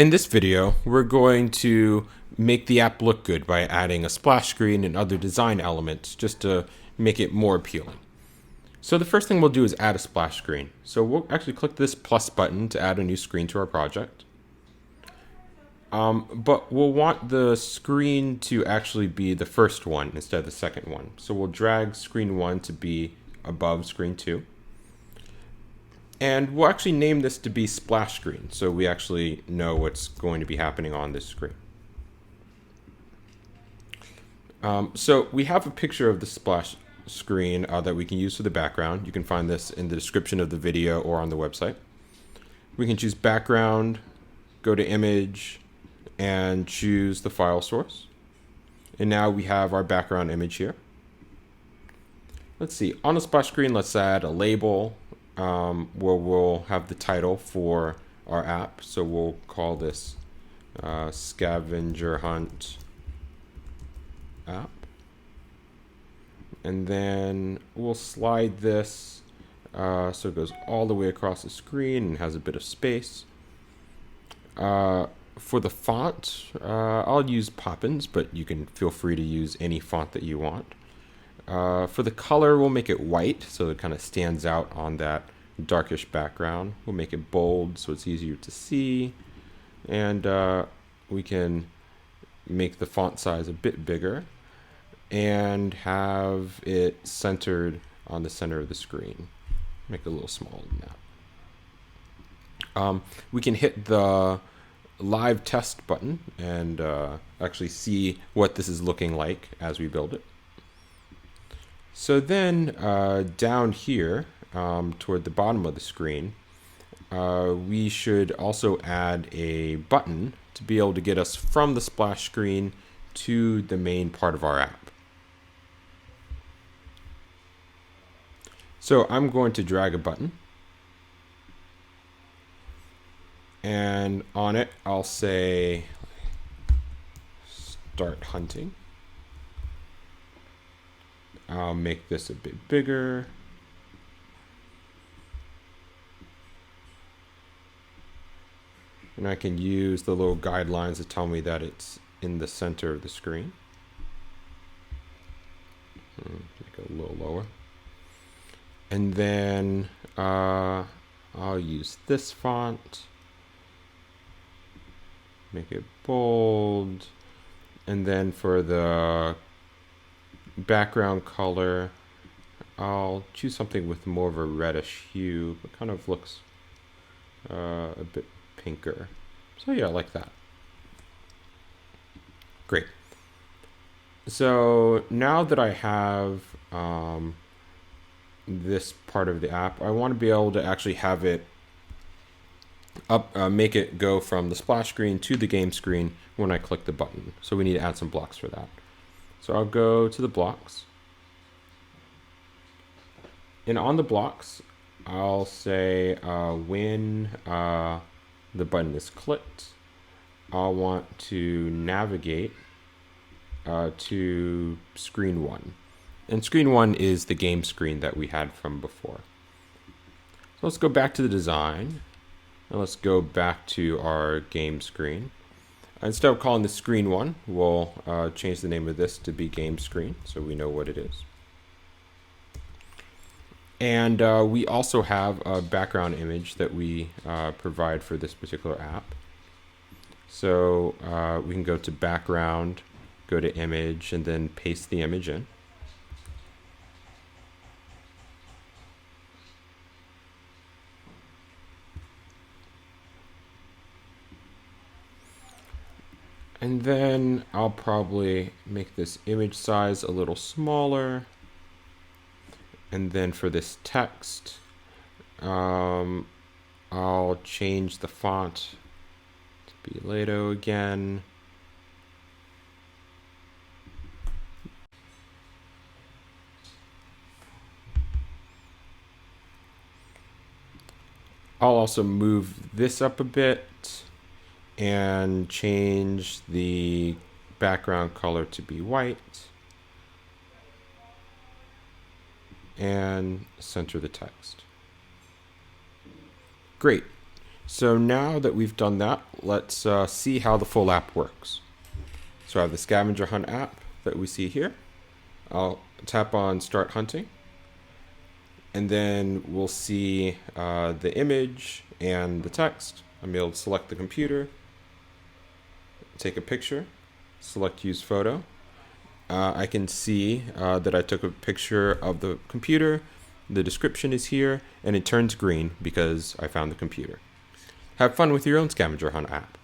In this video, we're going to make the app look good by adding a splash screen and other design elements just to make it more appealing. So the first thing we'll do is add a splash screen. So we'll actually click this plus button to add a new screen to our project. But we'll want the screen to actually be the first one instead of the second one. So we'll drag screen 1 to be above screen 2. And we'll actually name this to be splash screen, so we actually know what's going to be happening on this screen. So we have a picture of the splash screen that we can use for the background. You can find this in the description of the video or on the website. We can choose background, go to image, and choose the file source. And now we have our background image here. Let's see, on the splash screen, let's add a label. Where we'll have the title for our app. So we'll call this Scavenger Hunt app. And then we'll slide this so it goes all the way across the screen and has a bit of space. For the font, I'll use Poppins, but you can feel free to use any font that you want. For the color, we'll make it white so it kind of stands out on that darkish background. We'll make it bold so it's easier to see. And we can make the font size a bit bigger and have it centered on the center of the screen. Make it a little smaller than that. We can hit the live test button and actually see what this is looking like as we build it. So then down here toward the bottom of the screen, we should also add a button to be able to get us from the splash screen to the main part of our app. So I'm going to drag a button, and on it I'll say start hunting. I'll make this a bit bigger. And I can use the little guidelines to tell me that it's in the center of the screen. Make it a little lower. And then I'll use this font. Make it bold. And then for the background color, I'll choose something with more of a reddish hue. It kind of looks a bit pinker. So yeah, like that. Great. So now that I have this part of the app, I want to be able to actually have it make it go from the splash screen to the game screen when I click the button. So we need to add some blocks for that. So I'll go to the blocks. And on the blocks, I'll say when the button is clicked, I'll want to navigate to screen 1. And screen 1 is the game screen that we had from before. So let's go back to the design. And let's go back to our game screen. Instead of calling this screen 1, we'll change the name of this to be game screen so we know what it is. And we also have a background image that we provide for this particular app. So we can go to background, go to image, and then paste the image in. And then I'll probably make this image size a little smaller. And then for this text, I'll change the font to be Lato again. I'll also move this up a bit and change the background color to be white and center the text. Great. So now that we've done that, let's see how the full app works. So I have the Scavenger Hunt app that we see here. I'll tap on Start Hunting, and then we'll see the image and the text. I'm able to select the computer, take a picture, select Use Photo. I can see that I took a picture of the computer. The description is here, and it turns green because I found the computer. Have fun with your own Scavenger Hunt app.